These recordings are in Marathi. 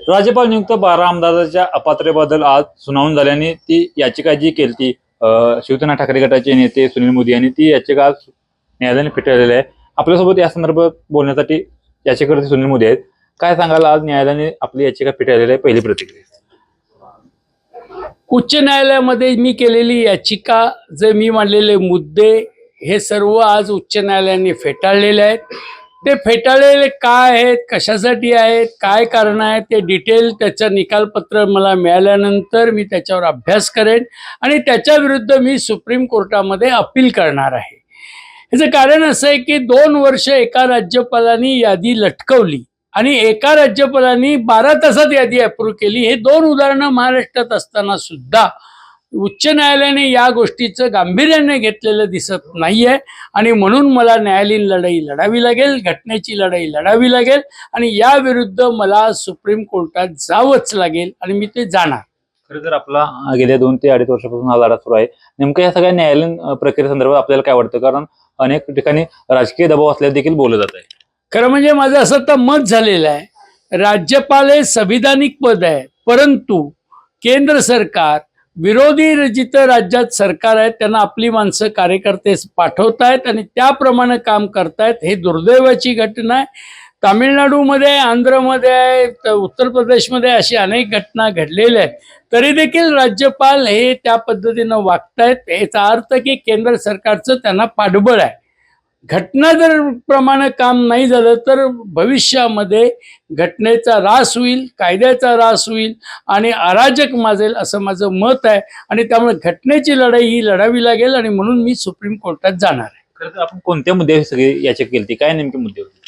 राज्यपाल नियुक्त 12 आमदारांच्या अपात्रतेबद्दल आज सुनावणी झाल्याने ती याचिका जी केली ती शिवसेना ठाकरे गटाचे नेते सुनील मोदी यांनी ती याचिका आज न्यायालयाने फेटाळलेली आहे। आपल्यासोबत या संदर्भात बोलण्यासाठी याचिकाकर्ते सुनील मोदी आहेत। काय सांगाल, आज न्यायालयाने आपली याचिका फेटाळलेली आहे, पहिली प्रतिक्रिया? उच्च न्यायालयामध्ये मी केलेली याचिका, जे मी मांडलेले मुद्दे, हे सर्व आज उच्च न्यायालयाने फेटाळलेले आहेत। ते फेटाळलेले काय आहेत, कशासाठी आहेत, काय कारण आहेत, ते डिटेल त्याचं निकालपत्र मला मिळाल्यानंतर मी त्याच्यावर अभ्यास करेन आणि त्याच्या विरुद्ध मी सुप्रीम कोर्टामध्ये अपील करणार आहे। याचं कारण असं आहे की 2 वर्ष एका राज्यपालांनी यादी लटकवली आणि एका राज्यपालांनी 12 तासात यादी अप्रूव्ह केली। हे 2 उदाहरणं महाराष्ट्रात असताना सुद्धा उच्च न्यायालयाने या गोष्टीचं गांभीर्याने घेतलेलं दिसत नाहीये आणि म्हणून मला न्यायालयीन लढाई लढावी लागेल, घटनेची लढाई लढावी लागेल आणि या विरुद्ध मला सुप्रीम कोर्टात जावंच लागेल आणि मी ते जाणार। खरं तर आपला गेल्या 2 ते 2.5 वर्षापासून हा लढा सुरू आहे। नेमकं या सगळ्या न्यायालयीन प्रक्रियेसंदर्भात आपल्याला काय वाटतं? कारण अनेक ठिकाणी राजकीय दबाव असल्यास देखील बोललं जात आहे। खरं म्हणजे माझं असं तर मत झालेलं आहे, राज्यपाल हे संविधानिक पद आहे, परंतु केंद्र सरकार, विरोधी जिथं राज्यात सरकार आहे त्यांना आपली माणसं कार्यकर्ते पाठवतायत आणि त्याप्रमाणे काम करतायत। हे दुर्दैवाची घटना आहे। तामिळनाडूमध्ये, आंध्रमध्ये, उत्तर प्रदेशमध्ये अशी अनेक घटना घडलेल्या आहेत, तरी देखील राज्यपाल हे त्या पद्धतीनं वागतायत। याचा अर्थ की केंद्र सरकारचं त्यांना पाठबळ आहे। घटना जर प्रमाणे काम नाही झालं तर भविष्यामध्ये घटनेचा ऱ्हास होईल, कायद्याचा ऱ्हास होईल आणि अराजक माजेल असं माझं मत आहे आणि त्यामुळे घटनेची लढाई ही लढावी लागेल आणि म्हणून मी सुप्रीम कोर्टात जाणार आहे। खरं तर आपण कोणत्या मुद्द्यावर सगळी याचिका केली ती, काय नेमके मुद्दे होते?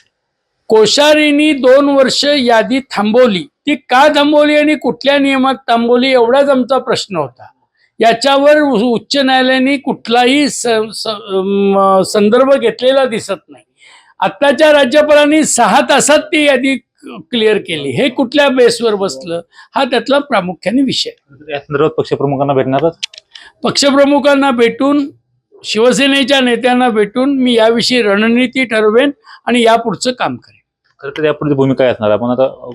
कोश्यारींनी 2 वर्ष यादी थांबवली, ती का थांबवली आणि कुठल्या नियमात थांबवली एवढाच आमचा प्रश्न होता। याच्यावर उच्च न्यायालयाने कुठलाही संदर्भ घेतलेला दिसत नाही। आत्ताच्या राज्यपालांनी 6 तासात ती यादी क्लिअर केली, हे कुठल्या बेसवर बसलं, हा त्यातला प्रामुख्याने विषय। या संदर्भात पक्षप्रमुखांना भेटणारच? पक्षप्रमुखांना भेटून, शिवसेनेच्या नेत्यांना भेटून मी याविषयी रणनीती ठरवेन आणि यापुढचं काम करेन। खरं तर यापुढची भूमिका काय असणार? आपण आता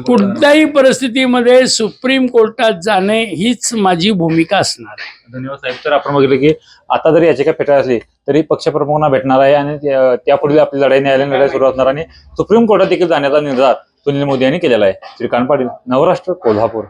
कोणत्याही परिस्थितीमध्ये सुप्रीम कोर्टात जाणे हीच माझी भूमिका असणार आहे। धन्यवाद साहेब। तर आपण बघितलं की आता जरी याचिका फेटाळ असली तरी पक्षप्रमुखांना भेटणार आहे आणि त्यापुढे आपली लढाई, न्यायालयीन लढाई सुरू असणार आणि सुप्रीम कोर्टात देखील जाण्याचा निर्धार सुनील मोदी यांनी केलेला आहे। श्रीकांत पाटील, नवराष्ट्र, कोल्हापूर।